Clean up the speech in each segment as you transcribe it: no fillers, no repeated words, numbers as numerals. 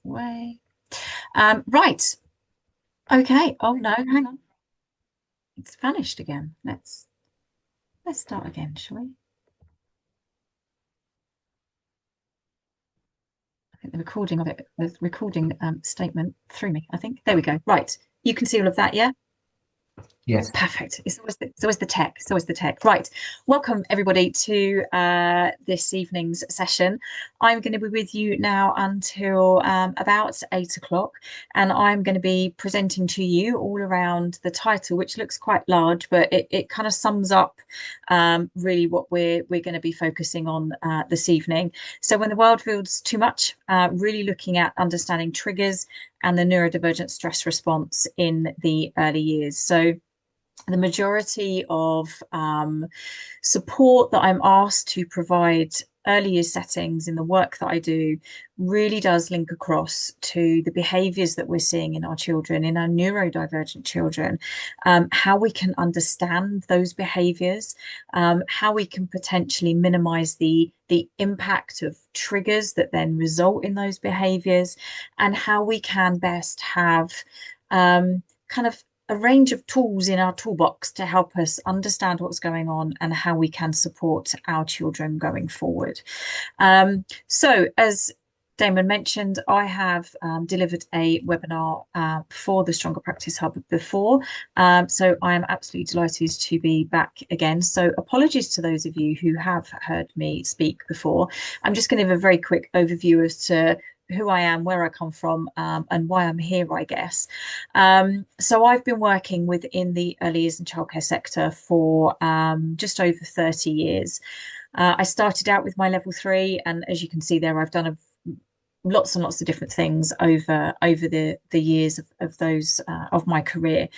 Way. Right. Okay. Oh no, hang on. It's vanished again. Let's start again, shall we? I think the recording of it, the recording statement threw me, I think. There we go. Right. You can see all of that, yeah? Yes. Perfect. It's always the tech. It's always the tech. Right. Welcome everybody to this evening's session. I'm going to be with you now until about 8 o'clock, and I'm going to be presenting to you all around the title, which looks quite large, but it kind of sums up really what we're going to be focusing on this evening. So when the world feels too much, really looking at understanding triggers and the neurodivergent stress response in the early years. So the majority of support that I'm asked to provide early years settings in the work that I do really does link across to the behaviors that we're seeing in our children, in our neurodivergent children, how we can understand those behaviors, how we can potentially minimize the impact of triggers that then result in those behaviors, and how we can best have kind of a range of tools in our toolbox to help us understand what's going on and how we can support our children going forward. So, as Damon mentioned, I have delivered a webinar for the Stronger Practice Hub before. So I am absolutely delighted to be back again. So apologies to those of you who have heard me speak before. I'm just going to give a very quick overview as to who I am, where I come from, and why I'm here, I guess. So I've been working within the early years and childcare sector for just over 30 years. I started out with my level 3, and as you can see there, I've done lots and lots of different things over the years of those of my career.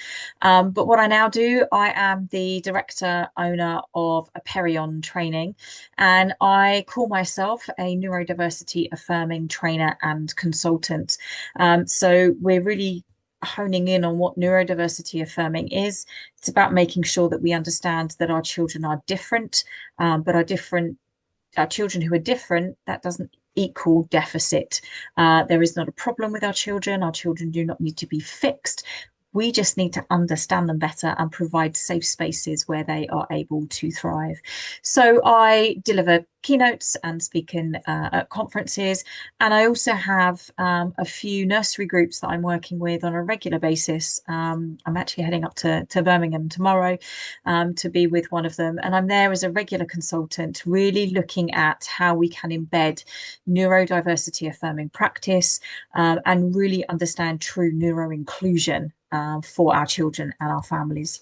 But what I now do, I am the director owner of a Perion training, and I call myself a neurodiversity affirming trainer and consultant. So we're really honing in on what neurodiversity affirming is. It's about making sure that we understand that our children are different, but are different. Our children who are different, that doesn't equal deficit. There is not a problem with our children. Our children do not need to be fixed. We just need to understand them better and provide safe spaces where they are able to thrive. So I deliver keynotes and speak at conferences. And I also have a few nursery groups that I'm working with on a regular basis. I'm actually heading up to Birmingham tomorrow to be with one of them. And I'm there as a regular consultant, really looking at how we can embed neurodiversity affirming practice and really understand true neuro inclusion for our children and our families.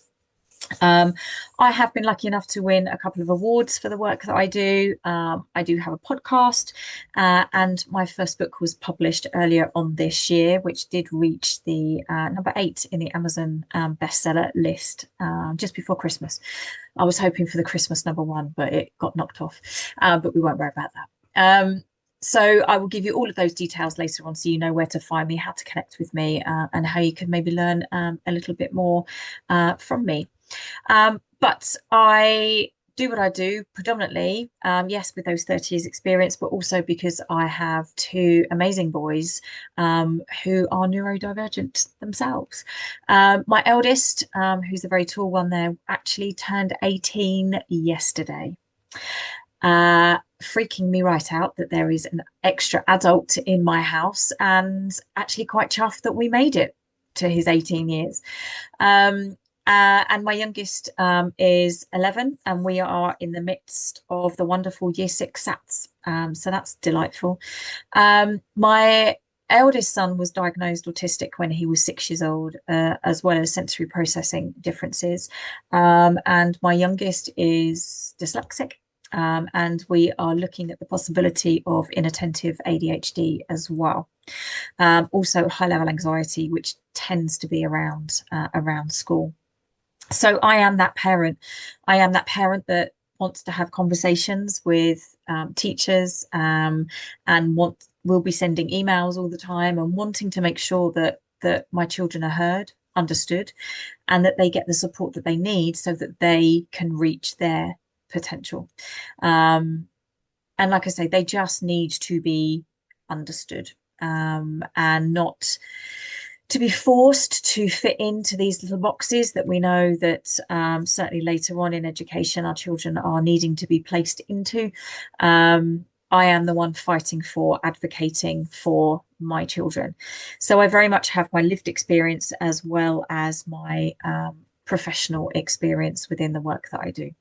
Um, I have been lucky enough to win a couple of awards for the work that I do. I do have a podcast, and my first book was published earlier on this year, which did reach the number 8 in the Amazon bestseller list just before Christmas. I was hoping for the Christmas number 1, but it got knocked off. But we won't worry about that. So I will give you all of those details later on so you know where to find me, how to connect with me, and how you can maybe learn a little bit more from me. But I do what I do predominantly, yes, with those 30 years experience, but also because I have 2 amazing boys who are neurodivergent themselves. My eldest, who's a very tall one there, actually turned 18 yesterday. Freaking me right out that there is an extra adult in my house, and actually quite chuffed that we made it to his 18 years. And my youngest is 11, and we are in the midst of the wonderful Year 6 SATs. So that's delightful. My eldest son was diagnosed autistic when he was 6 years old, as well as sensory processing differences. And my youngest is dyslexic. And we are looking at the possibility of inattentive ADHD as well. Also high level anxiety, which tends to be around school. So I am that parent. I am that parent that wants to have conversations with teachers and will be sending emails all the time and wanting to make sure that my children are heard, understood, and that they get the support that they need so that they can reach their potential. And like I say, they just need to be understood. and not to be forced to fit into these little boxes that we know that certainly later on in education our children are needing to be placed into. I am the one fighting for, advocating for my children. So I very much have my lived experience as well as my professional experience within the work that I do.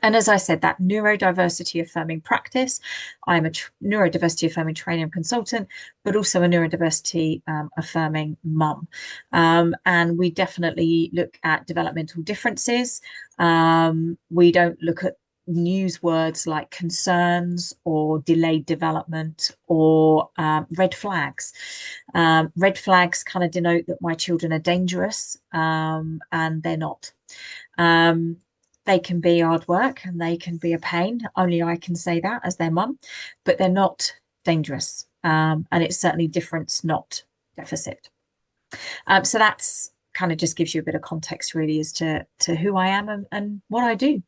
And as I said, that neurodiversity affirming practice, I'm a neurodiversity affirming trainer and consultant, but also a neurodiversity affirming mum. And we definitely look at developmental differences. We don't look at news words like concerns or delayed development or red flags. Red flags kind of denote that my children are dangerous, and they're not. They can be hard work and they can be a pain. Only I can say that as their mum, but they're not dangerous. And it's certainly difference, not deficit. So that's kind of just gives you a bit of context really as to who I am and what I do.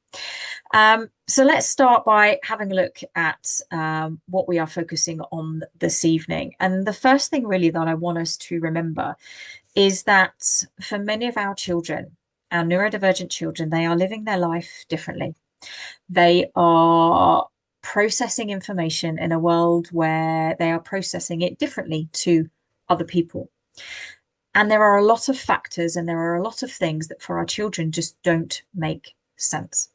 So let's start by having a look at what we are focusing on this evening. And the first thing really that I want us to remember is that for many of our children, our neurodivergent children, they are living their life differently. They are processing information in a world where they are processing it differently to other people. And there are a lot of factors and there are a lot of things that for our children just don't make sense.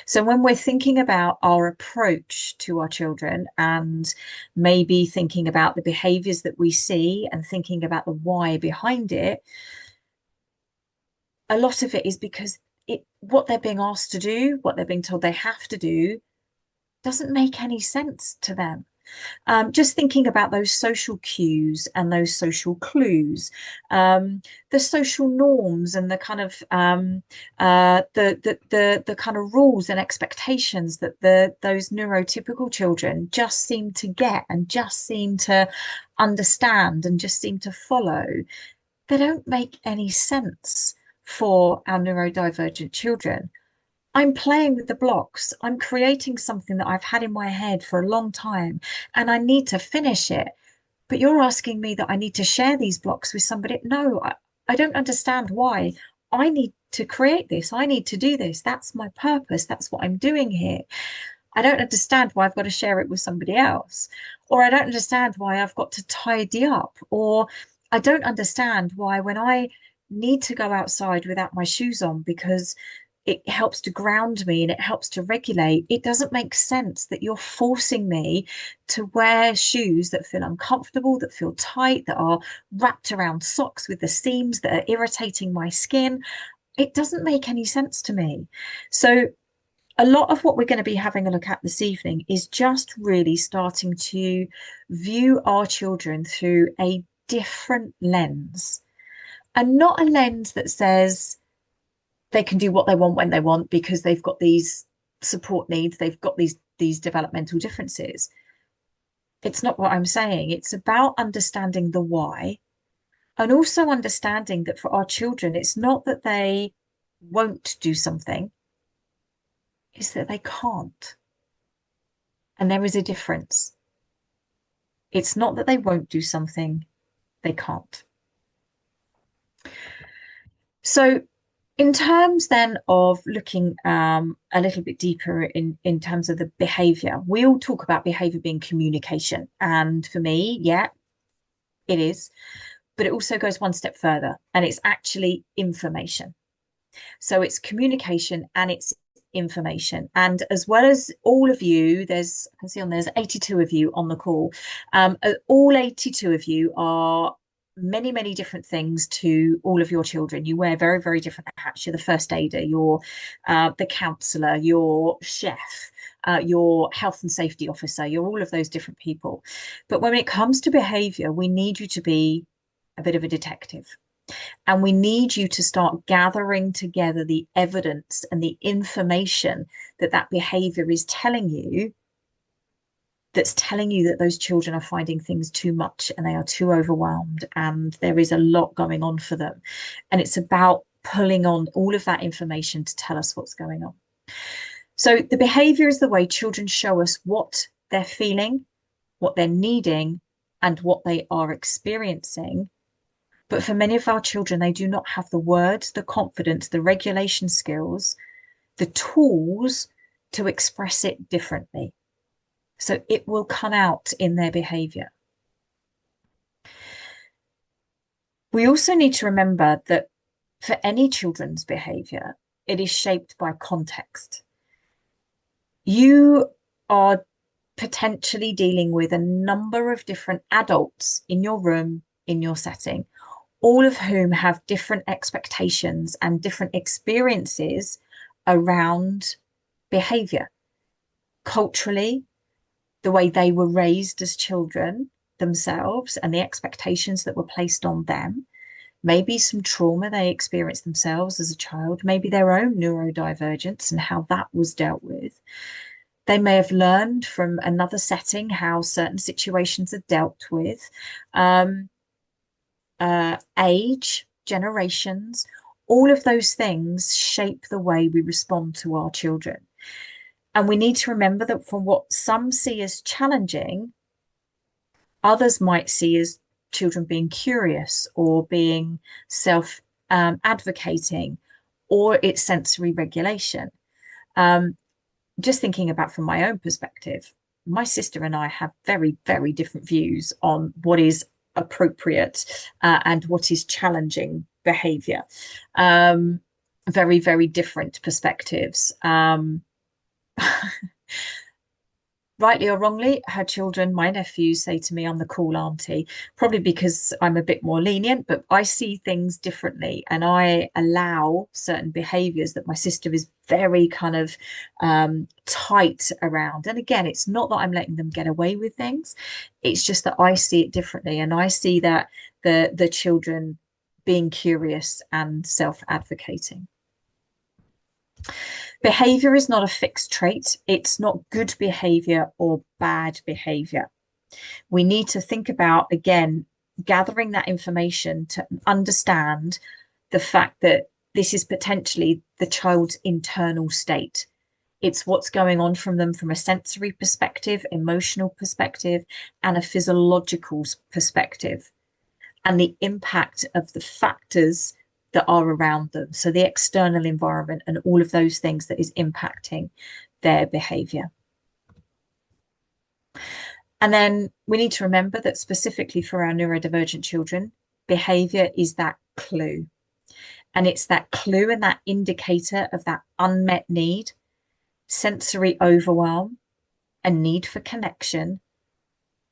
So when we're thinking about our approach to our children and maybe thinking about the behaviors that we see and thinking about the why behind it, a lot of it is because what they're being asked to do, what they're being told they have to do, doesn't make any sense to them. Just thinking about those social cues and those social clues, the social norms and the kind of the kind of rules and expectations that those neurotypical children just seem to get and just seem to understand and just seem to follow, they don't make any sense for our neurodivergent children. I'm playing with the blocks. I'm creating something that I've had in my head for a long time and I need to finish it. But you're asking me that I need to share these blocks with somebody. No, I don't understand why. I need to create this. I need to do this. That's my purpose. That's what I'm doing here. I don't understand why I've got to share it with somebody else. Or I don't understand why I've got to tidy up. Or I don't understand why when I need to go outside without my shoes on because it helps to ground me and it helps to regulate, it doesn't make sense that you're forcing me to wear shoes that feel uncomfortable, that feel tight, that are wrapped around socks with the seams that are irritating my skin. It doesn't make any sense to me. So a lot of what we're going to be having a look at this evening is just really starting to view our children through a different lens, and not a lens that says they can do what they want when they want because they've got these support needs, they've got these developmental differences. It's not what I'm saying. It's about understanding the why and also understanding that for our children, it's not that they won't do something, it's that they can't. And there is a difference. It's not that they won't do something, they can't. So in terms then of looking a little bit deeper in terms of the behavior, we all talk about behavior being communication. And for me, yeah, it is. But it also goes one step further and it's actually information. So it's communication and it's information. And as well as all of you, I can see there's 82 of you on the call. All 82 of you are many, many different things to all of your children. You wear very, very different hats. You're the first aider, you're the counsellor, you're chef, your health and safety officer, you're all of those different people. But when it comes to behaviour, we need you to be a bit of a detective. And we need you to start gathering together the evidence and the information that behaviour is telling you, that's telling you that those children are finding things too much and they are too overwhelmed and there is a lot going on for them. And it's about pulling on all of that information to tell us what's going on. So the behaviour is the way children show us what they're feeling, what they're needing, and what they are experiencing. But for many of our children, they do not have the words, the confidence, the regulation skills, the tools to express it differently. So it will come out in their behavior. We also need to remember that for any children's behavior, it is shaped by context. You are potentially dealing with a number of different adults in your room, in your setting, all of whom have different expectations and different experiences around behavior. Culturally, the way they were raised as children themselves and the expectations that were placed on them, maybe some trauma they experienced themselves as a child, maybe their own neurodivergence and how that was dealt with. They may have learned from another setting how certain situations are dealt with. Age, generations, all of those things shape the way we respond to our children. And we need to remember that from what some see as challenging, others might see as children being curious or being self advocating, or it's sensory regulation. Just thinking about from my own perspective, my sister and I have very, very different views on what is appropriate and what is challenging behavior. Very, very different perspectives. Rightly or wrongly, her children, my nephews, say to me, I'm the cool auntie, probably because I'm a bit more lenient, but I see things differently and I allow certain behaviors that my sister is very kind of tight around. And again, it's not that I'm letting them get away with things. It's just that I see it differently. And I see that the children being curious and self-advocating. Behavior is not a fixed trait. It's not good behavior or bad behavior. We need to think about, again, gathering that information to understand the fact that this is potentially the child's internal state. It's what's going on from them from a sensory perspective, emotional perspective, and a physiological perspective, and the impact of the factors that are around them. So the external environment and all of those things that is impacting their behavior. And then we need to remember that specifically for our neurodivergent children, behavior is that clue. And it's that clue and that indicator of that unmet need, sensory overwhelm, a need for connection,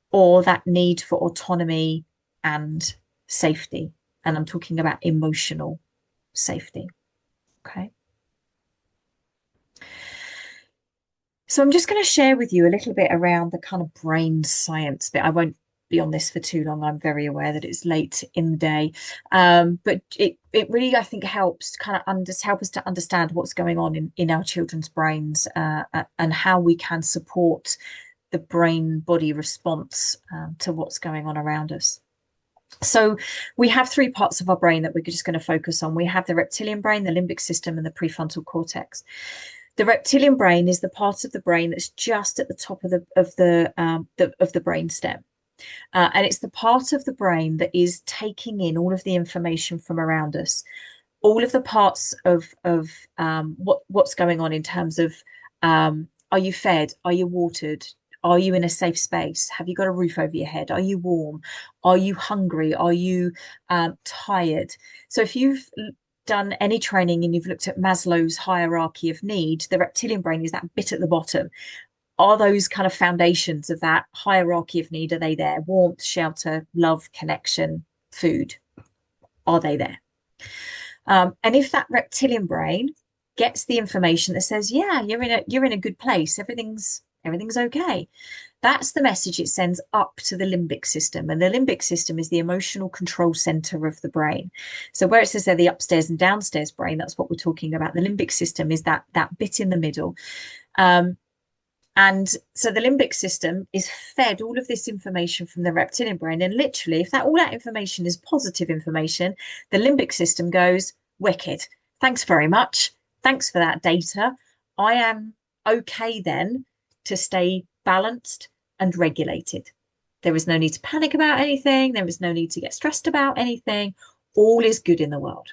or that need for autonomy and safety. And I'm talking about emotional safety. Okay. So I'm just going to share with you a little bit around the kind of brain science bit. I won't be on this for too long. I'm very aware that it's late in the day. But it really, I think, helps kind of help us to understand what's going on in our children's brains and how we can support the brain-body response to what's going on around us. So we have three parts of our brain that we're just going to focus on. We have the reptilian brain, the limbic system, and the prefrontal cortex. The reptilian brain is the part of the brain that's just at the top of the brain stem. And it's the part of the brain that is taking in all of the information from around us, all of the parts of what's going on in terms of are you fed? Are you watered? Are you in a safe space? Have you got a roof over your head? Are you warm? Are you hungry? Are you tired? So if you've done any training and you've looked at Maslow's hierarchy of need, the reptilian brain is that bit at the bottom. Are those kind of foundations of that hierarchy of need, are they there? Warmth, shelter, love, connection, food, are they there? And if that reptilian brain gets the information that says, yeah, you're in a good place, everything's okay, that's the message it sends up to the limbic system. And the limbic system is the emotional control center of the brain. So where it says they're the upstairs and downstairs brain, that's what we're talking about. The limbic system is that bit in the middle. And so the limbic system is fed all of this information from the reptilian brain. And literally, if all that information is positive information, the limbic system goes, wicked. Thanks very much. Thanks for that data. I am okay then to stay balanced and regulated. There is no need to panic about anything. There is no need to get stressed about anything. All is good in the world.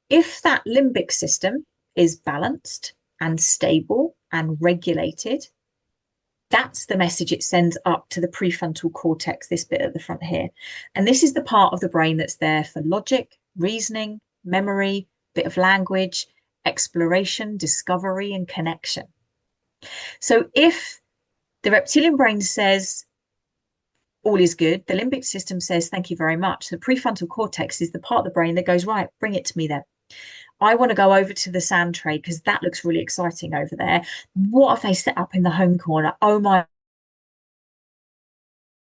If that limbic system is balanced and stable and regulated, that's the message it sends up to the prefrontal cortex, this bit at the front here. And this is the part of the brain that's there for logic, reasoning, memory, bit of language, exploration, discovery, and connection. So if the reptilian brain says, all is good, the limbic system says, thank you very much. The prefrontal cortex is the part of the brain that goes, right, bring it to me then. I want to go over to the sand tray because that looks really exciting over there. What have they set up in the home corner? Oh my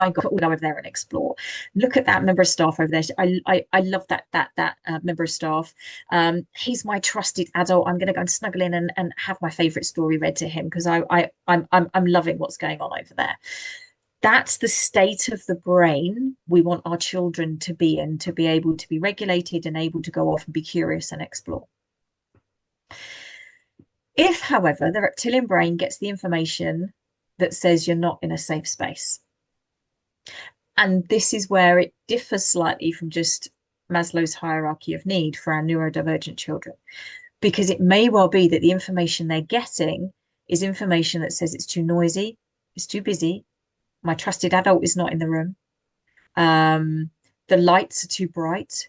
God, we'll go over there and explore. Look at that member of staff over there. I love that member of staff. He's my trusted adult. I'm going to go and snuggle in and have my favorite story read to him because I'm loving what's going on over there. That's the state of the brain we want our children to be in, to be able to be regulated and able to go off and be curious and explore. If, however, the reptilian brain gets the information that says you're not in a safe space, and this is where it differs slightly from just Maslow's hierarchy of need for our neurodivergent children, because it may well be that the information they're getting is information that says it's too noisy, it's too busy, my trusted adult is not in the room, the lights are too bright,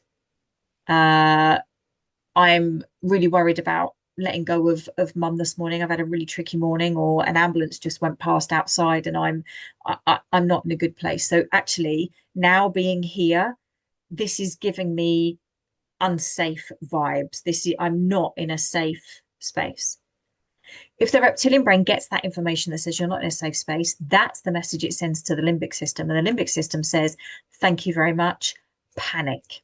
I'm really worried about letting go of mum this morning. I've had a really tricky morning, or an ambulance just went past outside and I'm not in a good place. So actually now being here, this is giving me unsafe vibes. I'm not in a safe space. If the reptilian brain gets that information that says you're not in a safe space, that's the message it sends to the limbic system. And the limbic system says, thank you very much, panic.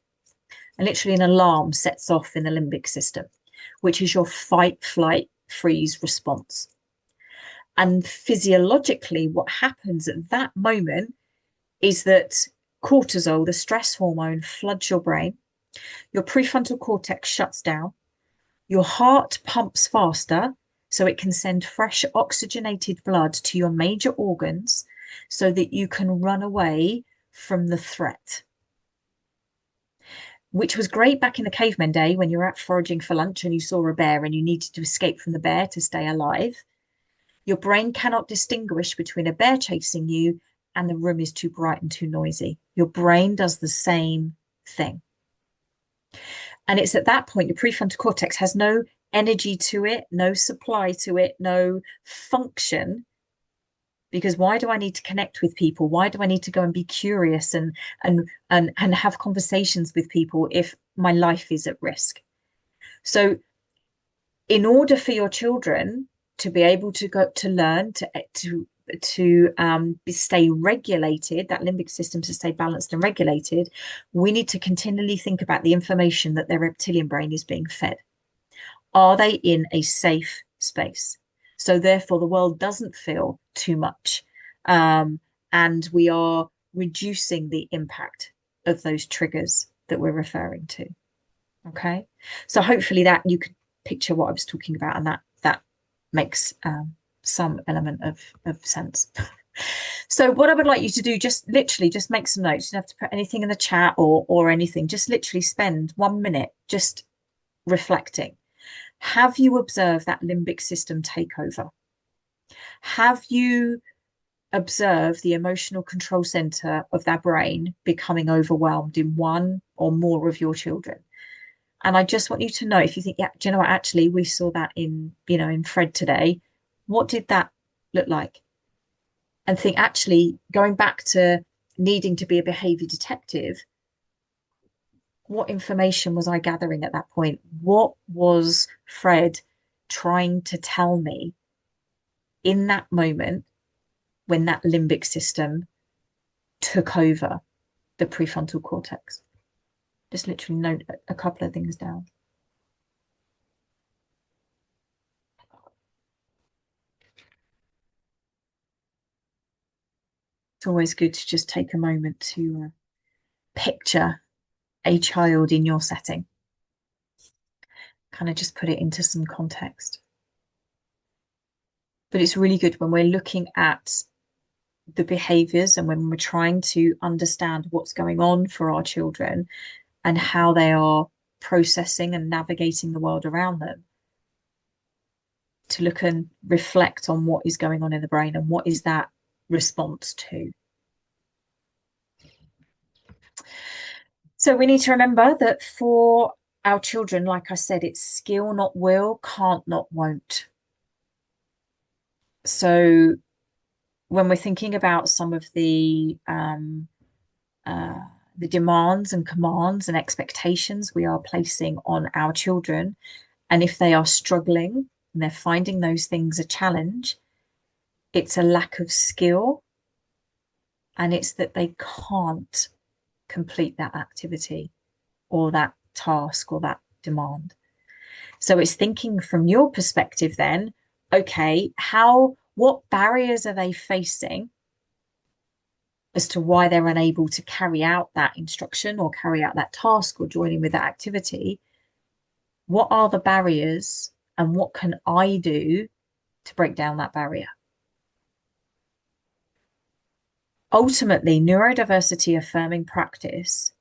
And literally an alarm sets off in the limbic system, which is your fight, flight, freeze response. And physiologically, what happens at that moment is that cortisol, the stress hormone, floods your brain. Your prefrontal cortex shuts down. Your heart pumps faster so it can send fresh oxygenated blood to your major organs so that you can run away from the threat. Which was great back in the caveman day when you were out foraging for lunch and you saw a bear and you needed to escape from the bear to stay alive. Your brain cannot distinguish between a bear chasing you and the room is too bright and too noisy. Your brain does the same thing. And it's at that point your prefrontal cortex has no energy to it, no supply to it, no function. Because why do I need to connect with people? Why do I need to go and be curious and have conversations with people if my life is at risk? So in order for your children to be able to go to learn to stay regulated, that limbic system to stay balanced and regulated, we need to continually think about the information that their reptilian brain is being fed. Are they in a safe space? So therefore, the world doesn't feel too much. And we are reducing the impact of those triggers that we're referring to. Okay. So hopefully that you could picture what I was talking about, and that makes some element of sense. So what I would like you to do, just literally just make some notes. You don't have to put anything in the chat or anything. Just literally spend 1 minute just reflecting. Have you observed that limbic system take over? Have you observed the emotional control center of that brain becoming overwhelmed in one or more of your children? And I just want you to know, if you think, yeah, do you know what, actually, we saw that in Fred today. What did that look like? And think, actually, going back to needing to be a behavior detective, what information was I gathering at that point? What was Fred trying to tell me in that moment when that limbic system took over the prefrontal cortex? Just literally note a couple of things down. It's always good to just take a moment to picture a child in your setting. Kind of just put it into some context. But it's really good when we're looking at the behaviors and when we're trying to understand what's going on for our children and how they are processing and navigating the world around them, to look and reflect on what is going on in the brain and what is that response to. So we need to remember that for our children, like I said, it's skill, not will, can't, not won't. So when we're thinking about some of uh, the demands and commands and expectations we are placing on our children, and if they are struggling and they're finding those things a challenge, it's a lack of skill and it's that they can't complete that activity or that task or that demand. So it's thinking from your perspective then, okay, what barriers are they facing as to why they're unable to carry out that instruction or carry out that task or join in with that activity? What are the barriers and what can I do to break down that barrier? Ultimately, neurodiversity affirming practice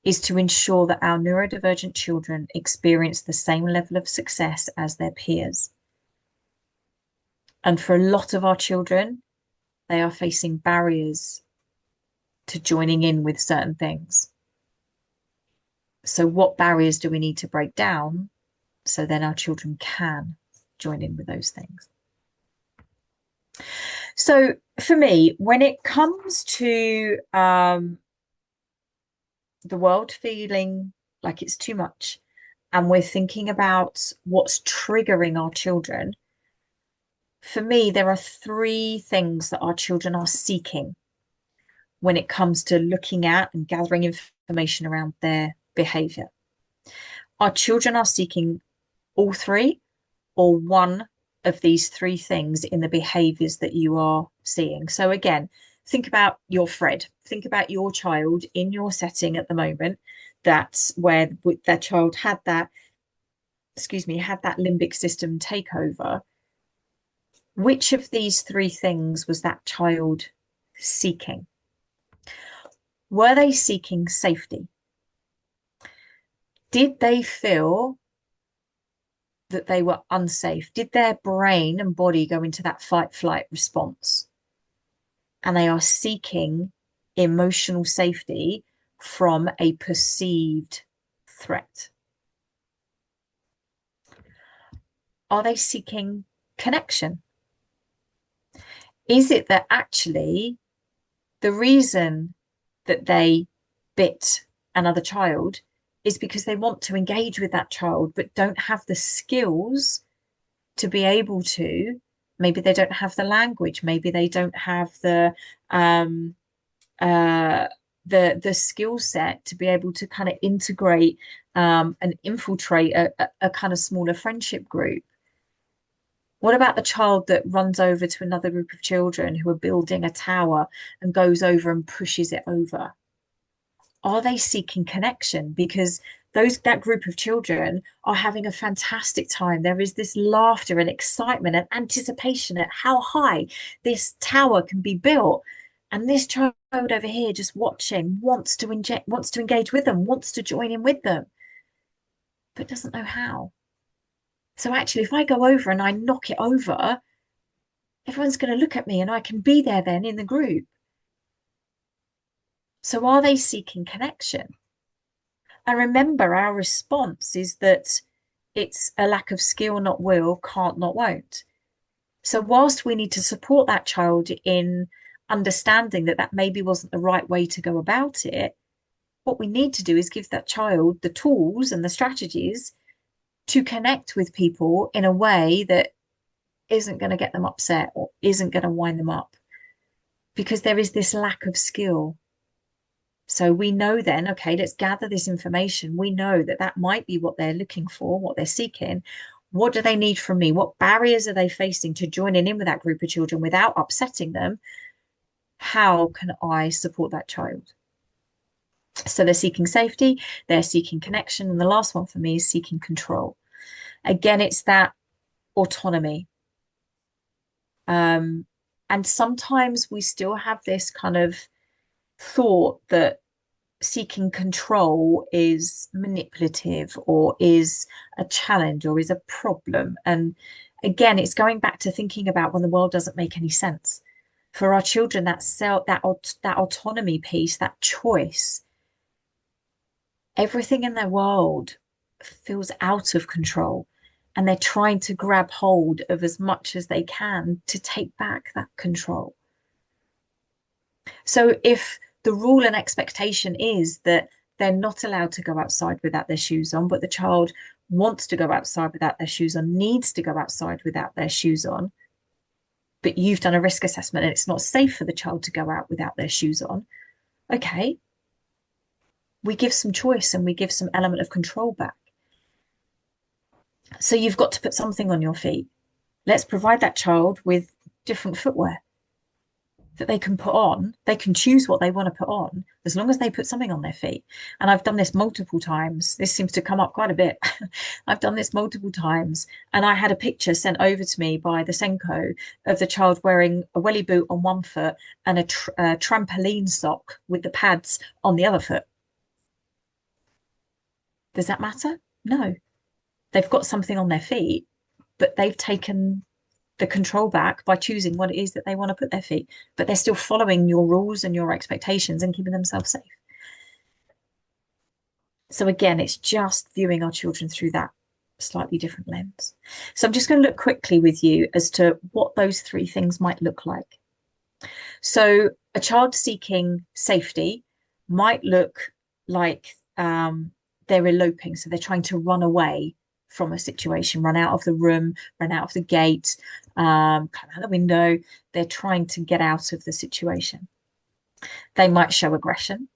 is to ensure that our neurodivergent children experience the same level of success as their peers. And for a lot of our children, they are facing barriers to joining in with certain things. So what barriers do we need to break down so then our children can join in with those things? So for me, when it comes to the world feeling like it's too much, and we're thinking about what's triggering our children, for me, there are three things that our children are seeking when it comes to looking at and gathering information around their behavior. Our children are seeking all three or one of these three things in the behaviors that you are seeing. So again, think about your Fred, think about your child in your setting at the moment. That's where that child had that, had that limbic system takeover. Which of these three things was that child seeking? Were they seeking safety? Did they feel that they were unsafe? Did their brain and body go into that fight flight response? And they are seeking emotional safety from a perceived threat. Are they seeking connection? Is it that actually the reason that they bit another child is because they want to engage with that child but don't have the skills to be able to? Maybe they don't have the language, maybe they don't have um the skill set to be able to kind of integrate and infiltrate a kind of smaller friendship group. What about the child that runs over to another group of children who are building a tower and goes over and pushes it over? Are they seeking connection? Because that group of children are having a fantastic time. There is this laughter and excitement and anticipation at how high this tower can be built. And this child over here just watching wants to engage with them, wants to join in with them, but doesn't know how. So actually, if I go over and I knock it over, everyone's going to look at me and I can be there then in the group. So are they seeking connection? And remember, our response is that it's a lack of skill, not will, can't, not won't. So whilst we need to support that child in understanding that that maybe wasn't the right way to go about it, what we need to do is give that child the tools and the strategies to connect with people in a way that isn't going to get them upset or isn't going to wind them up, because there is this lack of skill. So we know then, okay, let's gather this information. We know that that might be what they're looking for, what they're seeking. What do they need from me? What barriers are they facing to joining in with that group of children without upsetting them? How can I support that child? So they're seeking safety, they're seeking connection. And the last one for me is seeking control. Again, it's that autonomy. And sometimes we still have this kind of thought that seeking control is manipulative or is a challenge or is a problem. And again, it's going back to thinking about when the world doesn't make any sense. For our children, that autonomy piece, that choice, everything in their world feels out of control. And they're trying to grab hold of as much as they can to take back that control. So if the rule and expectation is that they're not allowed to go outside without their shoes on, but the child wants to go outside without their shoes on, needs to go outside without their shoes on, but you've done a risk assessment and it's not safe for the child to go out without their shoes on, okay, we give some choice and we give some element of control back. So you've got to put something on your feet. Let's provide that child with different footwear that they can put on. They can choose what they want to put on as long as they put something on their feet. And I've done this multiple times. This seems to come up quite a bit. I've done this multiple times. And I had a picture sent over to me by the Senko of the child wearing a welly boot on one foot and a trampoline sock with the pads on the other foot. Does that matter? No. They've got something on their feet, but they've taken the control back by choosing what it is that they want to put their feet, but they're still following your rules and your expectations and keeping themselves safe. So again, it's just viewing our children through that slightly different lens. So I'm just going to look quickly with you as to what those three things might look like. So a child seeking safety might look like they're eloping. So they're trying to run away from a situation, run out of the room, run out of the gate, come out the window. They're trying to get out of the situation. They might show aggression.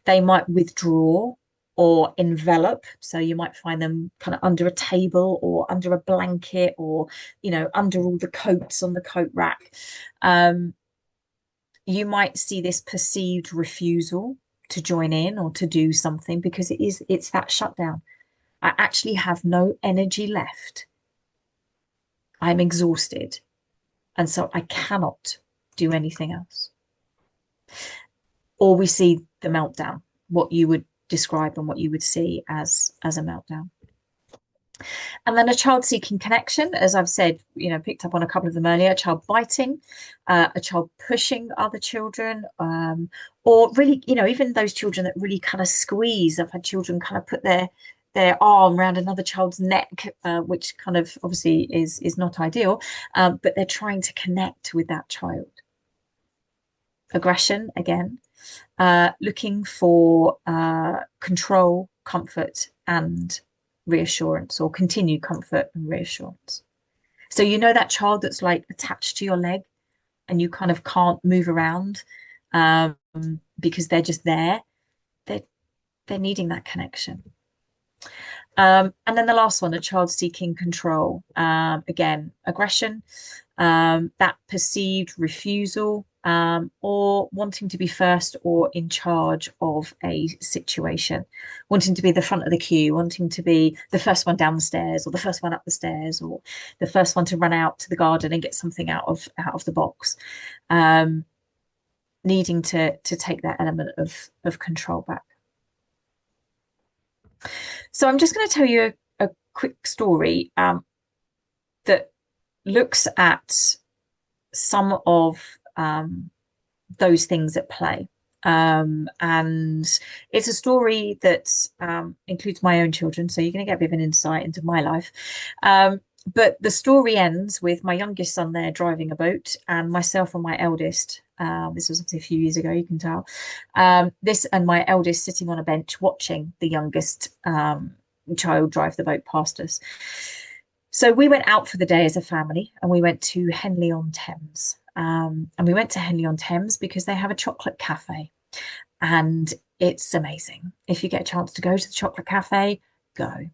They might withdraw or envelop. So you might find them kind of under a table or under a blanket or, under all the coats on the coat rack. You might see this perceived refusal to join in or to do something because it's that shutdown. I actually have no energy left. I'm exhausted. And so I cannot do anything else. Or we see the meltdown, what you would describe and what you would see as a meltdown. And then a child seeking connection, as I've said, picked up on a couple of them earlier, a child biting, a child pushing other children, or really, even those children that really kind of squeeze. I've had children kind of put their arm around another child's neck, which kind of obviously is not ideal, but they're trying to connect with that child. Aggression, again, looking for control, comfort, and reassurance, or continued comfort and reassurance. So that child that's like attached to your leg and you kind of can't move around because they're just there. They're needing that connection. And then the last one, a child seeking control. Again, aggression, that perceived refusal, or wanting to be first or in charge of a situation, wanting to be the front of the queue, wanting to be the first one down the stairs or the first one up the stairs or the first one to run out to the garden and get something out of the box, needing to take that element of control back. So I'm just going to tell you a quick story that looks at some of those things at play. And it's a story that includes my own children, so you're going to get a bit of an insight into my life. But the story ends with my youngest son there driving a boat and myself and my eldest. This was obviously a few years ago, you can tell. This and my eldest sitting on a bench watching the youngest child drive the boat past us. So we went out for the day as a family and we went to Henley-on-Thames. And we went to Henley-on-Thames because they have a chocolate cafe and it's amazing. If you get a chance to go to the chocolate cafe, go.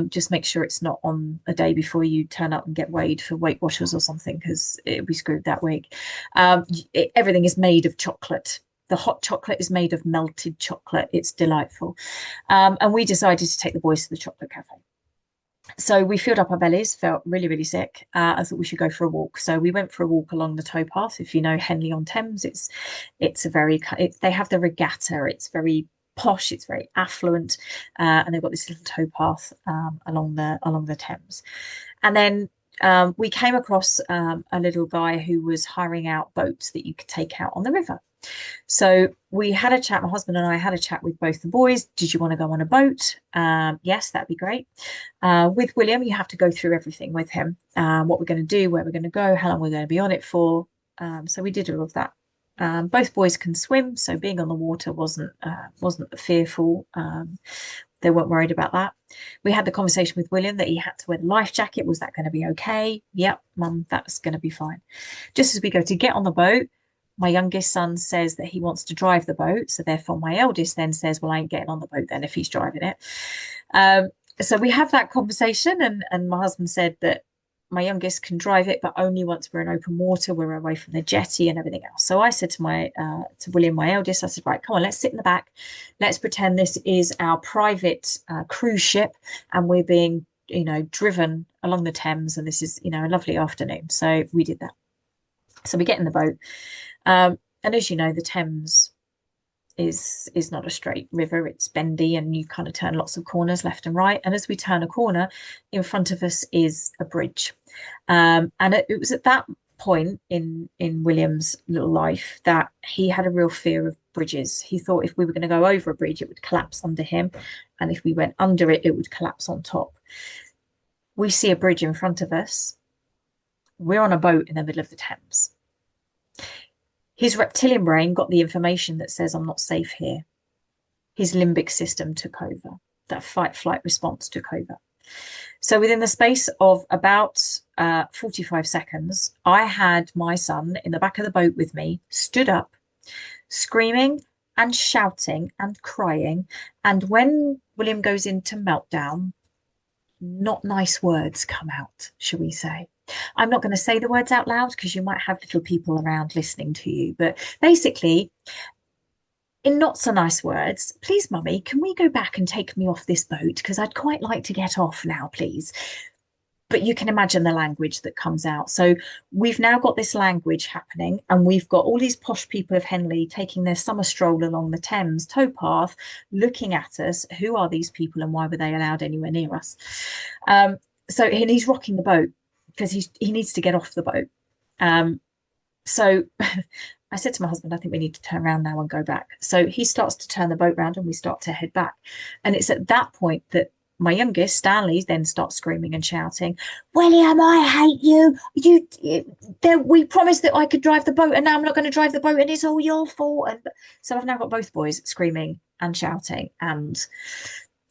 Just make sure it's not on a day before you turn up and get weighed for Weight Watchers or something, because it'll be screwed that week. Everything is made of chocolate. The hot chocolate is made of melted chocolate. It's delightful. And we decided to take the boys to the chocolate cafe. So we filled up our bellies, felt really, really sick. I thought we should go for a walk. So we went for a walk along the towpath. If you know Henley on Thames, it's a very they have the regatta. It's very posh. It's very affluent, and they've got this little towpath along the Thames. And then we came across a little guy who was hiring out boats that you could take out on the river. So we had a chat, my husband and I had a chat with both the boys. Did you want to go on a boat? Yes, that'd be great. With William, you have to go through everything with him, what we're going to do, where we're going to go, how long we're going to be on it for. So we did all of that. Both boys can swim, so being on the water wasn't fearful. They weren't worried about that. We had the conversation with William that he had to wear the life jacket. Was that going to be okay? Yep, Mum, that's going to be fine. Just as we go to get on the boat, my youngest son says that he wants to drive the boat. So therefore my eldest then says, well, I ain't getting on the boat then if he's driving it. So we have that conversation, and my husband said that my youngest can drive it, but only once we're in open water, we're away from the jetty and everything else. So I said to William, my eldest, I said, right, come on, let's sit in the back. Let's pretend this is our private cruise ship, and we're being, driven along the Thames, and this is, a lovely afternoon. So we did that. So we get in the boat. And as you know, the Thames is not a straight river. It's bendy, and you kind of turn lots of corners left and right. And as we turn a corner, in front of us is a bridge. And it was at that point in William's little life that he had a real fear of bridges. He thought if we were going to go over a bridge, it would collapse under him. And if we went under it, it would collapse on top. We see a bridge in front of us. We're on a boat in the middle of the Thames. His reptilian brain got the information that says, I'm not safe here. His limbic system took over. That fight-flight response took over. So within the space of about 45 seconds, I had my son in the back of the boat with me, stood up, screaming and shouting and crying. And when William goes into meltdown, not nice words come out, shall we say. I'm not going to say the words out loud because you might have little people around listening to you. But basically, in not so nice words, please, Mummy, can we go back and take me off this boat? Because I'd quite like to get off now, please. But you can imagine the language that comes out. So we've now got this language happening, and we've got all these posh people of Henley taking their summer stroll along the Thames towpath, looking at us. Who are these people, and why were they allowed anywhere near us? So he's rocking the boat because he needs to get off the boat. So I said to my husband, I think we need to turn around now and go back. So he starts to turn the boat round, and we start to head back. And it's at that point that my youngest, Stanley, then starts screaming and shouting, William, I hate you. We promised that I could drive the boat, and now I'm not going to drive the boat, and it's all your fault. And so I've now got both boys screaming and shouting, and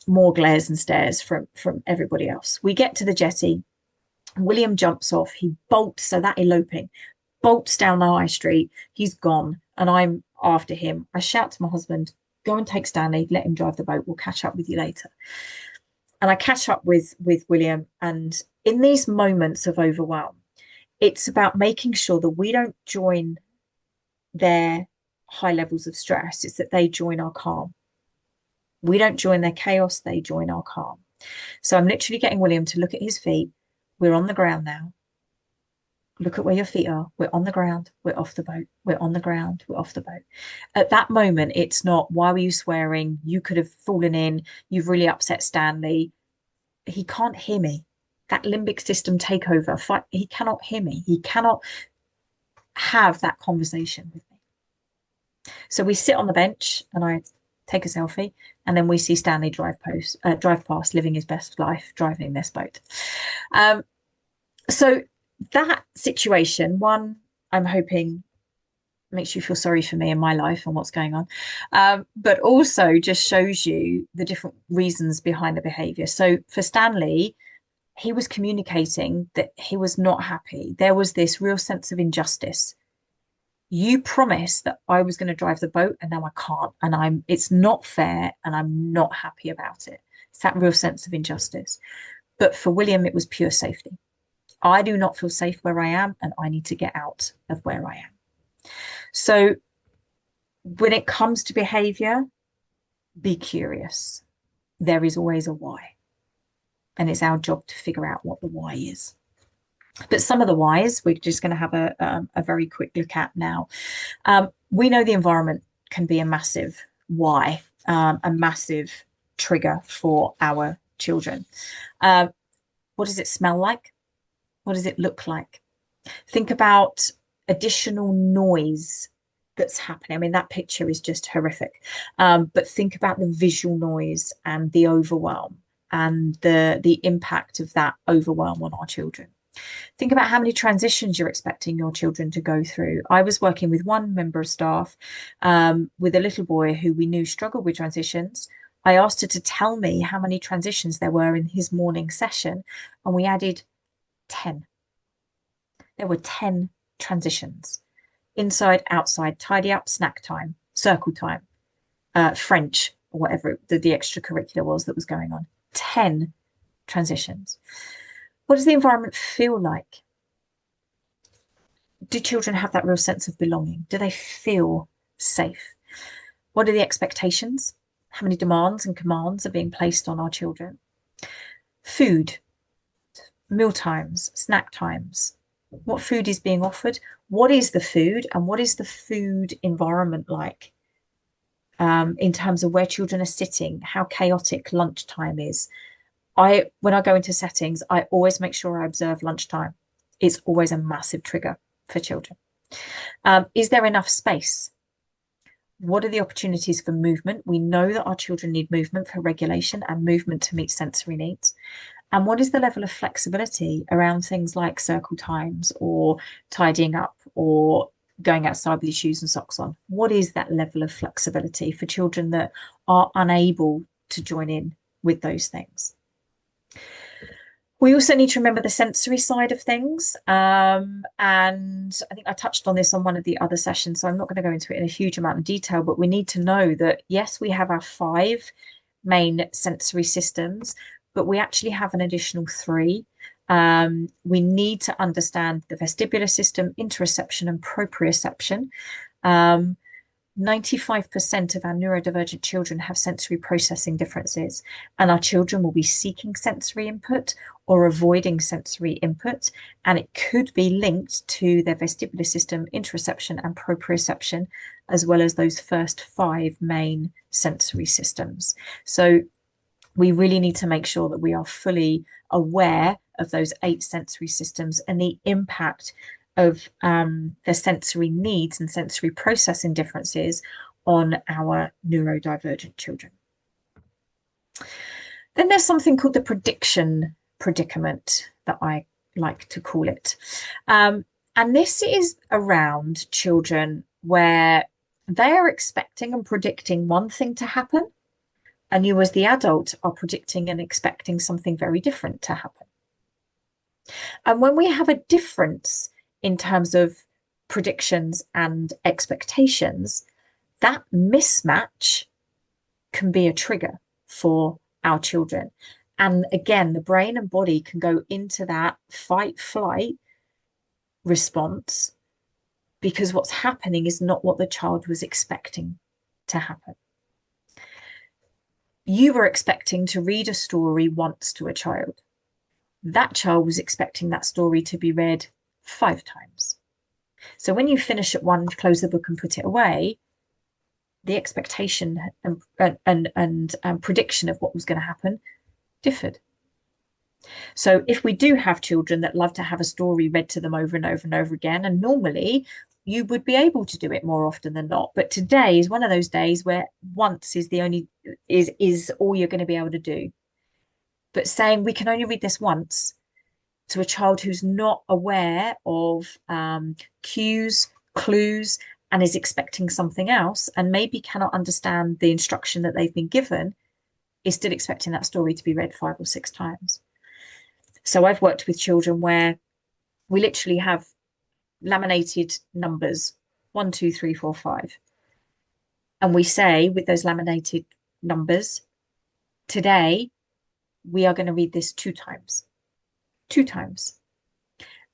more glares and stares from everybody else. We get to the jetty. William jumps off. He bolts, so that eloping, bolts down the high street. He's gone, and I'm after him. I shout to my husband, go and take Stanley, let him drive the boat. We'll catch up with you later. And I catch up with William. And in these moments of overwhelm, it's about making sure that we don't join their high levels of stress. It's that they join our calm. We don't join their chaos. They join our calm. So I'm literally getting William to look at his feet. We're on the ground now. Look at where your feet are. We're on the ground. We're off the boat. We're on the ground. We're off the boat. At that moment, it's not, why were you swearing? You could have fallen in. You've really upset Stanley. He can't hear me. That limbic system takeover. He cannot hear me. He cannot have that conversation with me. So we sit on the bench, and I take a selfie, and then we see Stanley drive past, living his best life, driving this boat. So that situation, one, I'm hoping makes you feel sorry for me in my life and what's going on, but also just shows you the different reasons behind the behavior. So for Stanley, he was communicating that he was not happy. There was this real sense of injustice. You promised that I was going to drive the boat, and now I can't, and it's not fair, and I'm not happy about it. It's that real sense of injustice. But for William, it was pure safety. I do not feel safe where I am, and I need to get out of where I am. So when it comes to behavior, be curious. There is always a why. and it's our job to figure out what the why is. But some of the whys we're just going to have a very quick look at now. We know the environment can be a massive why, a massive trigger for our children. What does it smell like? What does it look like? Think about additional noise that's happening. I mean, that picture is just horrific. But think about the visual noise and the overwhelm and the impact of that overwhelm on our children. Think about how many transitions you're expecting your children to go through. I was working with one member of staff with a little boy who we knew struggled with transitions. I asked her to tell me how many transitions there were in his morning session, and we added 10. There were 10 transitions. Inside, outside, tidy up, snack time, circle time, French, or whatever the extracurricular was that was going on. 10 transitions. What does the environment feel like? Do children have that real sense of belonging? Do they feel safe? What are the expectations? How many demands and commands are being placed on our children? Food, meal times, snack times. What food is being offered? What is the food, and what is the food environment like? In terms of where children are sitting, how chaotic lunchtime is. When I go into settings, I always make sure I observe lunchtime. It's always a massive trigger for children. Is there enough space? What are the opportunities for movement? We know that our children need movement for regulation and movement to meet sensory needs. And what is the level of flexibility around things like circle times or tidying up or going outside with your shoes and socks on? What is that level of flexibility for children that are unable to join in with those things? We also need to remember the sensory side of things. And I think I touched on this on one of the other sessions, so I'm not going to go into it in a huge amount of detail, but we need to know that, yes, we have our 5 main sensory systems, but we actually have an additional 3. We need to understand the vestibular system, interoception and proprioception. 95% of our neurodivergent children have sensory processing differences, and our children will be seeking sensory input or avoiding sensory input, and it could be linked to their vestibular system, interoception and proprioception, as well as those first 5 main sensory systems. So we really need to make sure that we are fully aware of those 8 sensory systems and the impact of their sensory needs and sensory processing differences on our neurodivergent children. Then there's something called the prediction predicament that I like to call it. And this is around children where they are expecting and predicting one thing to happen, and you as the adult are predicting and expecting something very different to happen. And when we have a difference in terms of predictions and expectations, that mismatch can be a trigger for our children. And again, the brain and body can go into that fight-flight response because what's happening is not what the child was expecting to happen. You were expecting to read a story once to a child. That child was expecting that story to be read 5 times. So when you finish at one, close the book and put it away, the expectation and prediction of what was going to happen differed. So if we do have children that love to have a story read to them over and over and over again, and normally you would be able to do it more often than not, but today is one of those days where once is all you're going to be able to do. But saying we can only read this once to a child who's not aware of cues, clues, and is expecting something else, and maybe cannot understand the instruction that they've been given, is still expecting that story to be read 5 or 6 times. So I've worked with children where we literally have laminated numbers 1, 2, 3, 4, 5. And we say with those laminated numbers, today we are going to read this 2 times. 2 times.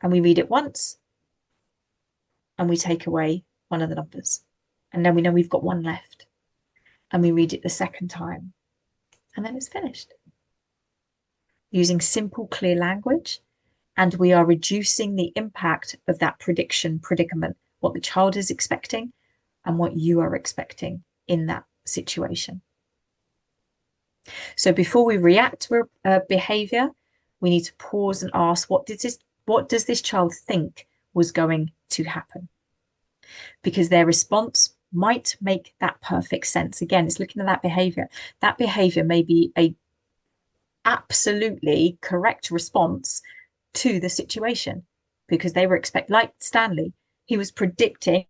And we read it once and we take away one of the numbers. And then we know we've got 1 left. And we read it the second time. And then it's finished. using simple, clear language, and we are reducing the impact of that predicament, what the child is expecting and what you are expecting in that situation. So before we react to a behavior, we need to pause and ask, what does this child think was going to happen? Because their response might make that perfect sense. Again, it's looking at that behavior. That behavior may be a absolutely correct response to the situation, because they were like Stanley, he was predicting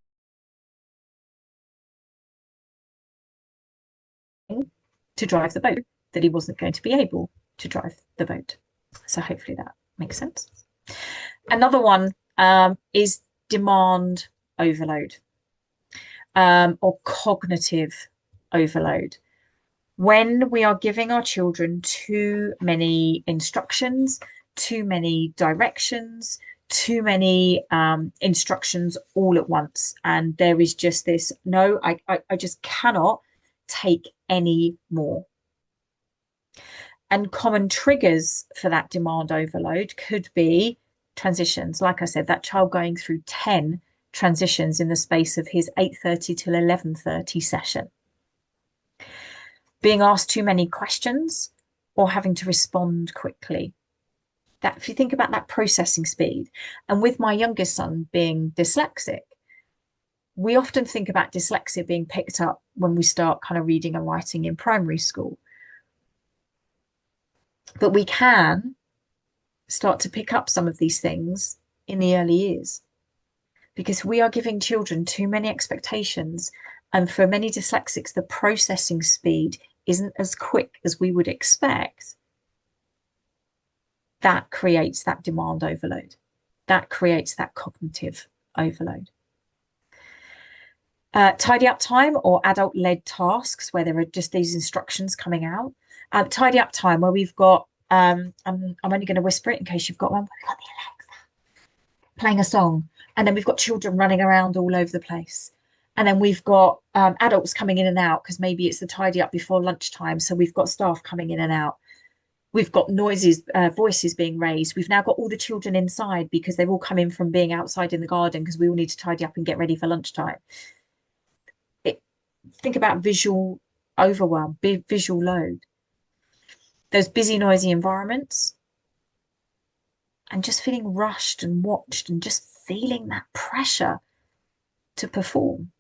to drive the boat, that he wasn't going to be able to drive the boat. So hopefully that makes sense. Another one is demand overload, or cognitive overload. When we are giving our children too many instructions, too many directions, too many instructions all at once, and there is just this, no, I just cannot take any more. And common triggers for that demand overload could be transitions. Like I said, that child going through 10 transitions in the space of his 8:30 till 11:30 session. Being asked too many questions or having to respond quickly. That, if you think about that processing speed, and with my youngest son being dyslexic, we often think about dyslexia being picked up when we start kind of reading and writing in primary school. But we can start to pick up some of these things in the early years, because we are giving children too many expectations. And for many dyslexics, the processing speed isn't as quick as we would expect. That creates that demand overload. That creates that cognitive overload. Tidy up time or adult-led tasks where there are just these instructions coming out. Tidy up time where we've got, I'm only going to whisper it in case you've got one. We've got the Alexa playing a song, and then we've got children running around all over the place. And then we've got adults coming in and out, because maybe it's the tidy up before lunchtime. So we've got staff coming in and out. We've got noises, voices being raised. We've now got all the children inside because they've all come in from being outside in the garden, because we all need to tidy up and get ready for lunchtime. Think about visual overwhelm, visual load. Those busy, noisy environments, and just feeling rushed and watched, and just feeling that pressure to perform.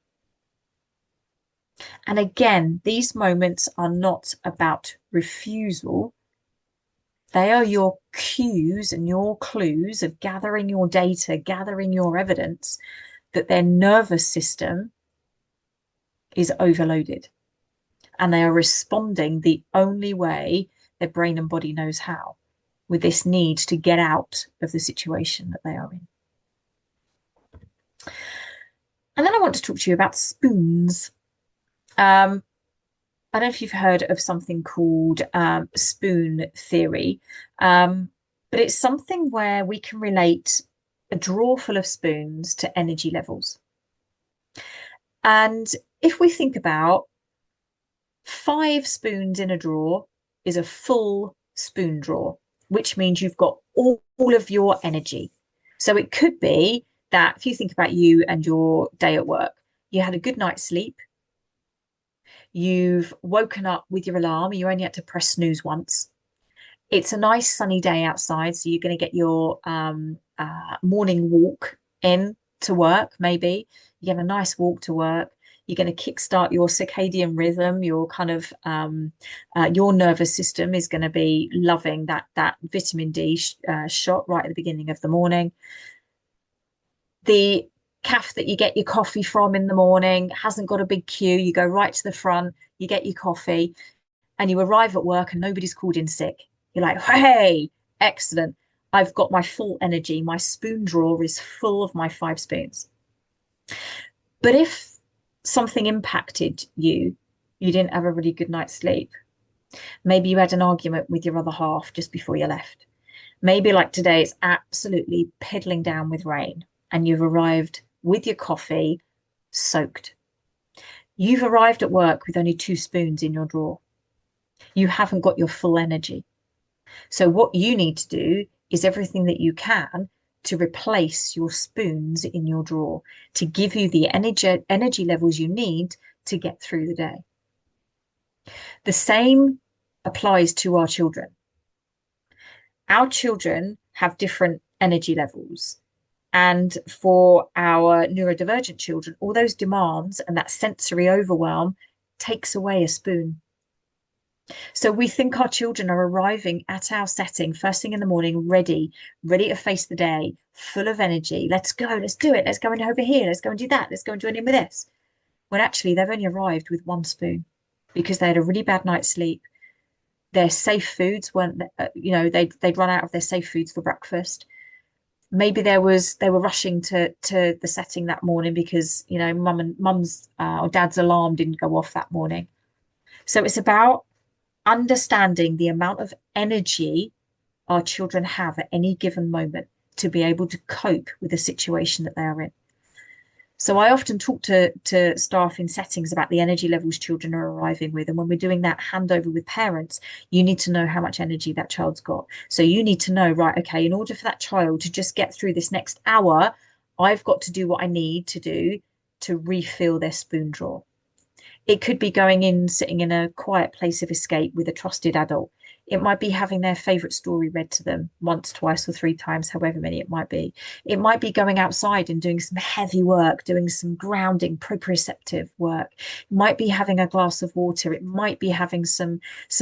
And again, these moments are not about refusal. They are your cues and your clues of gathering your data, gathering your evidence that their nervous system is overloaded, and they are responding the only way their brain and body knows how, with this need to get out of the situation that they are in. And then I want to talk to you about spoons. I don't know if you've heard of something called spoon theory, but it's something where we can relate a drawer full of spoons to energy levels. And if we think about 5 spoons in a drawer is a full spoon drawer, which means you've got all of your energy. So it could be that if you think about you and your day at work, you had a good night's sleep, you've woken up with your alarm, you only had to press snooze once. It's a nice sunny day outside, so you're going to get your morning walk in to work, maybe. You get a nice walk to work. You're going to kickstart your circadian rhythm. Your kind of your nervous system is going to be loving that vitamin D shot right at the beginning of the morning. The cafe that you get your coffee from in the morning hasn't got a big queue. You go right to the front, you get your coffee, and you arrive at work and nobody's called in sick. You're like, hey, excellent. I've got my full energy. My spoon drawer is full of my 5 spoons. But if something impacted you, you didn't have a really good night's sleep. Maybe you had an argument with your other half just before you left. Maybe like today, it's absolutely piddling down with rain and you've arrived with your coffee soaked. You've arrived at work with only 2 spoons in your drawer. You haven't got your full energy. So what you need to do is everything that you can to replace your spoons in your drawer to give you the energy levels you need to get through the day. The same applies to our children. Our children have different energy levels. And for our neurodivergent children, all those demands and that sensory overwhelm takes away a spoon. So we think our children are arriving at our setting first thing in the morning, ready to face the day, full of energy. Let's go, let's do it. Let's go in over here. Let's go and do that. Let's go and join in with this. When actually they've only arrived with one spoon because they had a really bad night's sleep. Their safe foods weren't, they'd run out of their safe foods for breakfast. Maybe they were rushing to the setting that morning because mum's or dad's alarm didn't go off that morning. So it's about understanding the amount of energy our children have at any given moment to be able to cope with the situation that they are in. So I often talk to staff in settings about the energy levels children are arriving with. And when we're doing that handover with parents, you need to know how much energy that child's got. So you need to know, right, okay, in order for that child to just get through this next hour, I've got to do what I need to do to refill their spoon drawer. It could be going in, sitting in a quiet place of escape with a trusted adult. It might be having their favorite story read to them once, twice, or three times, however many it might be. It might be going outside and doing some heavy work, doing some grounding, proprioceptive work. It might be having a glass of water. It might be having some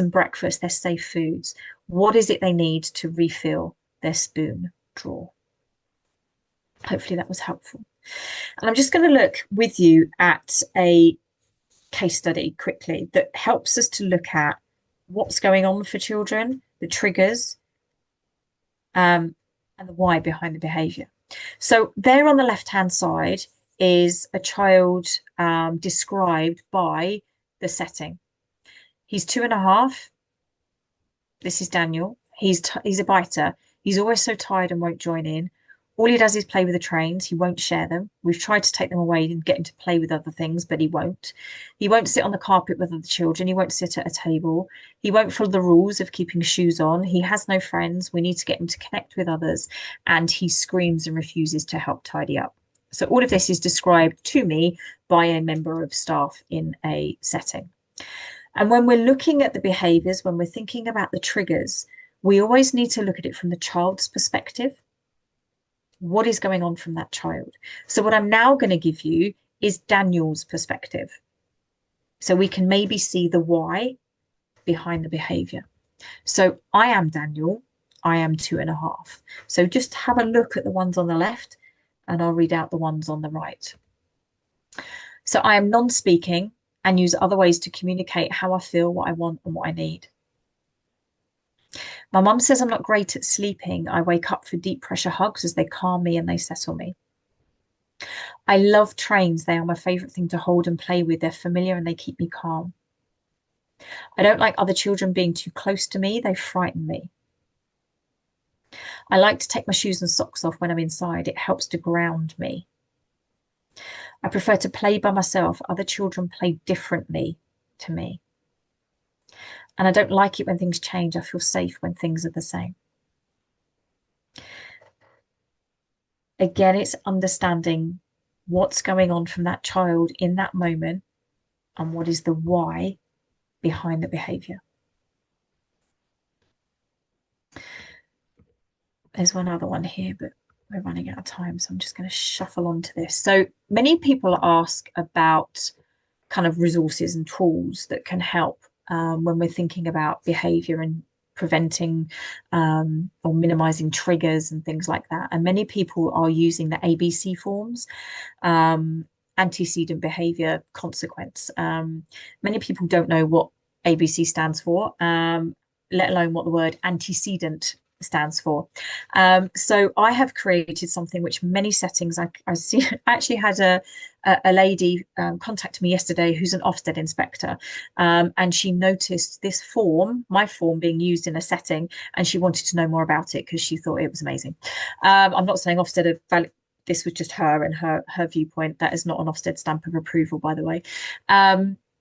breakfast, their safe foods. What is it they need to refill their spoon drawer? Hopefully that was helpful. And I'm just going to look with you at a case study quickly that helps us to look at what's going on for children, the triggers, and the why behind the behavior. So there on the left-hand side is a child described by the setting. He's 2.5. This is Daniel. He's a biter. He's always so tired and won't join in. All he does is play with the trains. He won't share them. We've tried to take them away and get him to play with other things, but he won't. He won't sit on the carpet with other children. He won't sit at a table. He won't follow the rules of keeping shoes on. He has no friends. We need to get him to connect with others. And he screams and refuses to help tidy up. So all of this is described to me by a member of staff in a setting. And when we're looking at the behaviors, when we're thinking about the triggers, we always need to look at it from the child's perspective. What is going on from that child? So what I'm now going to give you is Daniel's perspective. So we can maybe see the why behind the behavior. So I am Daniel. I am 2.5. So just have a look at the ones on the left and I'll read out the ones on the right. So I am non-speaking and use other ways to communicate how I feel, what I want and what I need. My mum says I'm not great at sleeping. I wake up for deep pressure hugs as they calm me and they settle me. I love trains. They are my favourite thing to hold and play with. They're familiar and they keep me calm. I don't like other children being too close to me. They frighten me. I like to take my shoes and socks off when I'm inside. It helps to ground me. I prefer to play by myself. Other children play differently to me. And I don't like it when things change. I feel safe when things are the same. Again, it's understanding what's going on from that child in that moment and what is the why behind the behavior. There's one other one here, but we're running out of time, so I'm just going to shuffle on to this. So many people ask about kind of resources and tools that can help when we're thinking about behavior and preventing or minimizing triggers and things like that. And many people are using the ABC forms, antecedent behavior consequence. Many people don't know what ABC stands for, let alone what the word antecedent stands for. So I have created something which many settings I see. I actually had a lady contact me yesterday who's an Ofsted inspector, and she noticed this form, my form, being used in a setting, and she wanted to know more about it because she thought it was amazing. I'm not saying Ofsted are this was just her and her viewpoint. That is not an Ofsted stamp of approval, by the way,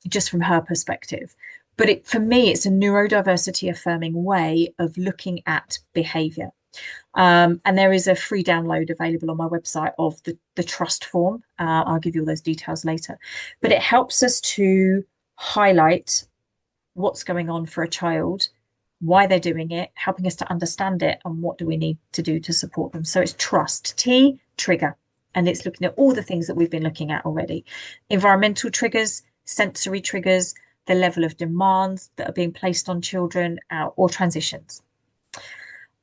just from her perspective. But for me, it's a neurodiversity affirming way of looking at behavior. And there is a free download available on my website of the trust form. I'll give you all those details later. But it helps us to highlight what's going on for a child, why they're doing it, helping us to understand it, and what do we need to do to support them. So it's trust, T, trigger. And it's looking at all the things that we've been looking at already. Environmental triggers, sensory triggers, the level of demands that are being placed on children, or transitions.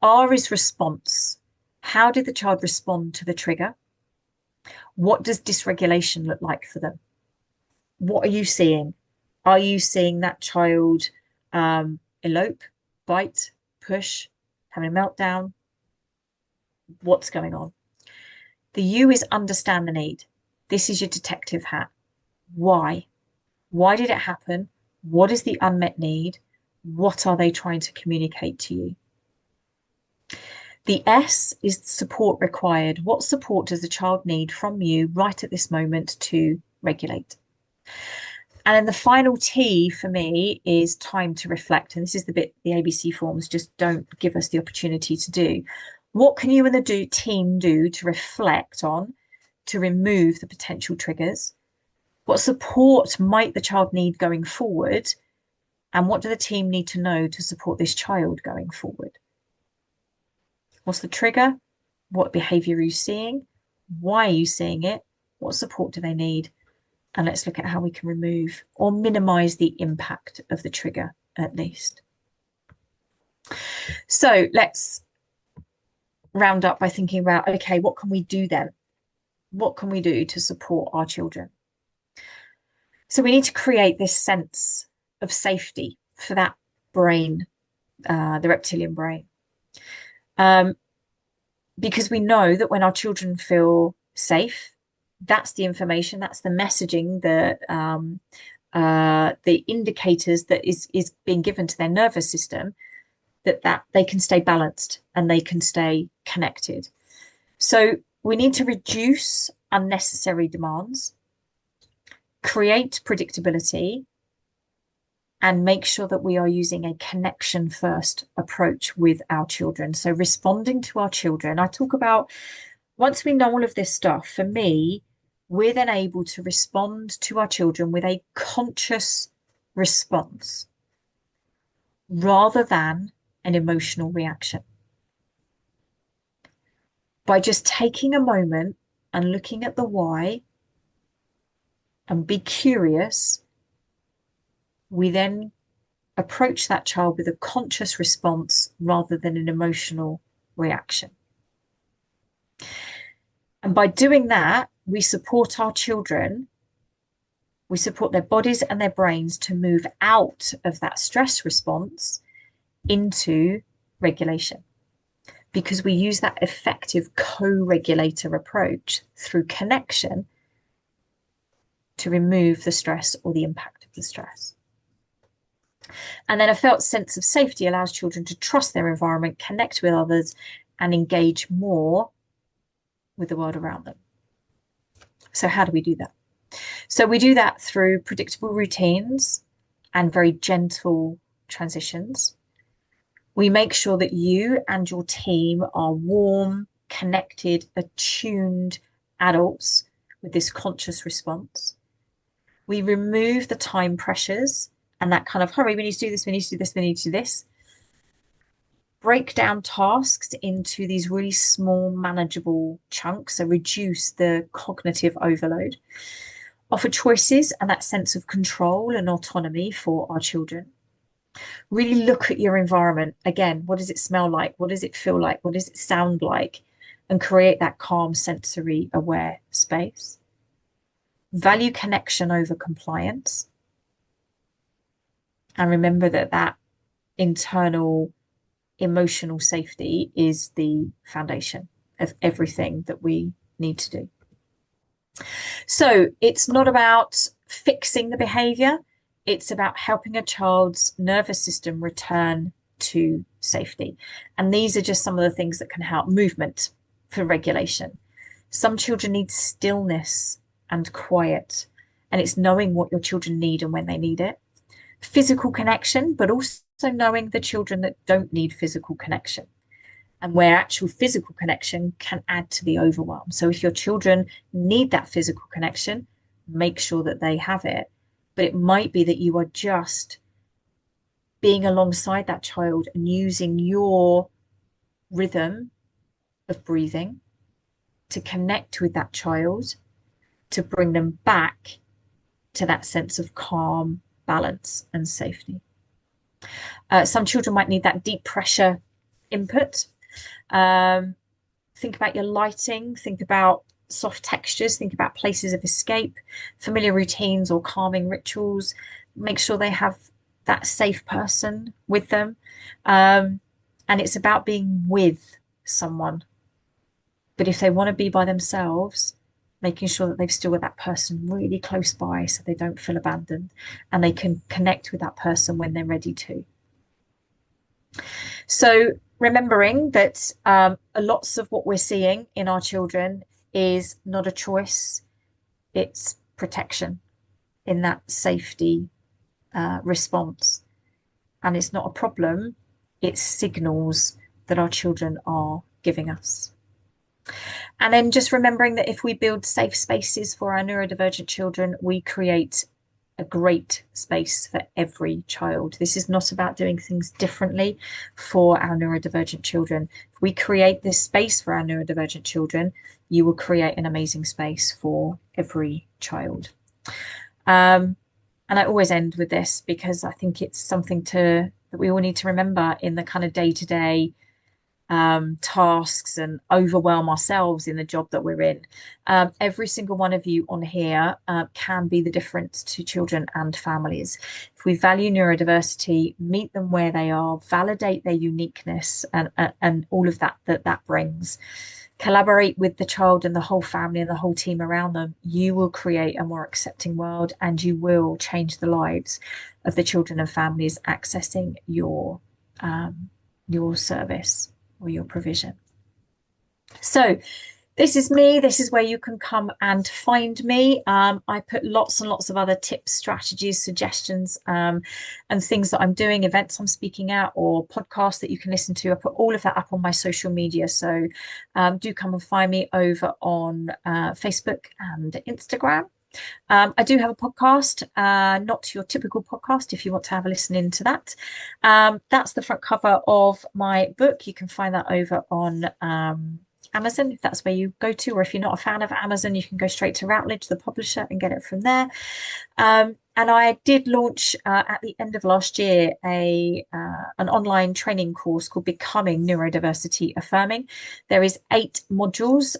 R is response. How did the child respond to the trigger? What does dysregulation look like for them? What are you seeing? Are you seeing that child elope, bite, push, having a meltdown? What's going on? The U is understand the need. This is your detective hat. Why? Why did it happen? What is the unmet need? What are they trying to communicate to you? The S is support required. What support does the child need from you right at this moment to regulate? And then the final T for me is time to reflect. And this is the bit the ABC forms just don't give us the opportunity to do. What can you and the team do to reflect on, to remove the potential triggers? What support might the child need going forward? And what do the team need to know to support this child going forward? What's the trigger? What behavior are you seeing? Why are you seeing it? What support do they need? And let's look at how we can remove or minimize the impact of the trigger at least. So let's round up by thinking about, okay, what can we do then? What can we do to support our children? So we need to create this sense of safety for that brain, the reptilian brain. Because we know that when our children feel safe, that's the information, that's the messaging, the indicators that is being given to their nervous system that they can stay balanced and they can stay connected. So we need to reduce unnecessary demands, create predictability, and make sure that we are using a connection first approach with our children. So responding to our children, I talk about, once we know all of this stuff, for me, we're then able to respond to our children with a conscious response rather than an emotional reaction. By just taking a moment and looking at the why and be curious, we then approach that child with a conscious response rather than an emotional reaction. And by doing that, we support our children, we support their bodies and their brains to move out of that stress response into regulation, because we use that effective co-regulator approach through connection to remove the stress or the impact of the stress. And then a felt sense of safety allows children to trust their environment, connect with others, and engage more with the world around them. So how do we do that? So we do that through predictable routines and very gentle transitions. We make sure that you and your team are warm, connected, attuned adults with this conscious response. We remove the time pressures and that kind of hurry, we need to do this, we need to do this, we need to do this. Break down tasks into these really small, manageable chunks, so reduce the cognitive overload. Offer choices and that sense of control and autonomy for our children. Really look at your environment. Again, what does it smell like? What does it feel like? What does it sound like? And create that calm, sensory aware space. Value connection over compliance. And remember that that internal emotional safety is the foundation of everything that we need to do. So it's not about fixing the behavior. It's about helping a child's nervous system return to safety. And these are just some of the things that can help. Movement for regulation. Some children need stillness and quiet, and it's knowing what your children need and when they need it. physical connection, but also knowing the children that don't need physical connection and where actual physical connection can add to the overwhelm. So if your children need that physical connection, make sure that they have it. But it might be that you are just being alongside that child and using your rhythm of breathing to connect with that child, to bring them back to that sense of calm, balance, and safety. Some children might need that deep pressure input. Think about your lighting, think about soft textures, think about places of escape, familiar routines or calming rituals. Make sure they have that safe person with them. And it's about being with someone. But if they want to be by themselves, making sure that they've still got that person really close by so they don't feel abandoned and they can connect with that person when they're ready to. So remembering that lots of what we're seeing in our children is not a choice, it's protection in that safety response. And it's not a problem, it's signals that our children are giving us. And then just remembering that if we build safe spaces for our neurodivergent children, we create a great space for every child. This is not about doing things differently for our neurodivergent children. If we create this space for our neurodivergent children, you will create an amazing space for every child. And I always end with this because I think it's something that we all need to remember in the kind of day-to-day tasks and overwhelm ourselves in the job that we're in. Every single one of you on here can be the difference to children and families. If we value neurodiversity, meet them where they are, validate their uniqueness and all of that brings, collaborate with the child and the whole family and the whole team around them, you will create a more accepting world and you will change the lives of the children and families accessing your service or your provision. So this is me. This is where you can come and find me. I put lots and lots of other tips, strategies, suggestions, and things that I'm doing, events I'm speaking at, or podcasts that you can listen to. I put all of that up on my social media. So do come and find me over on Facebook and Instagram. I do have a podcast, not your typical podcast, if you want to have a listen into that. That's the front cover of my book. You can find that over on Amazon, if that's where you go to, or if you're not a fan of Amazon, you can go straight to Routledge, the publisher, and get it from there. And I did launch at the end of last year an online training course called Becoming Neurodiversity Affirming. There is 8 modules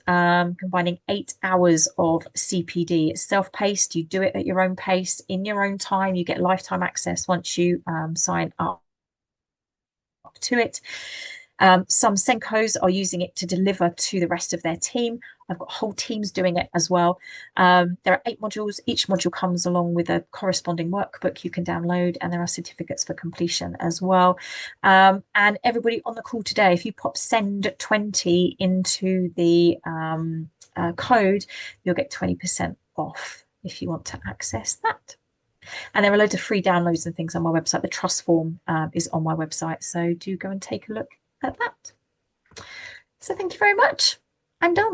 combining 8 hours of CPD. It's self-paced. You do it at your own pace, in your own time. You get lifetime access once you sign up to it. Some Senkos are using it to deliver to the rest of their team. I've got whole teams doing it as well. There are 8 modules. Each module comes along with a corresponding workbook you can download, and there are certificates for completion as well. And everybody on the call today, if you pop send 20 into the code, you'll get 20% off if you want to access that. And there are loads of free downloads and things on my website. The trust form is on my website, so do go and take a look at that. So thank you very much. I'm done.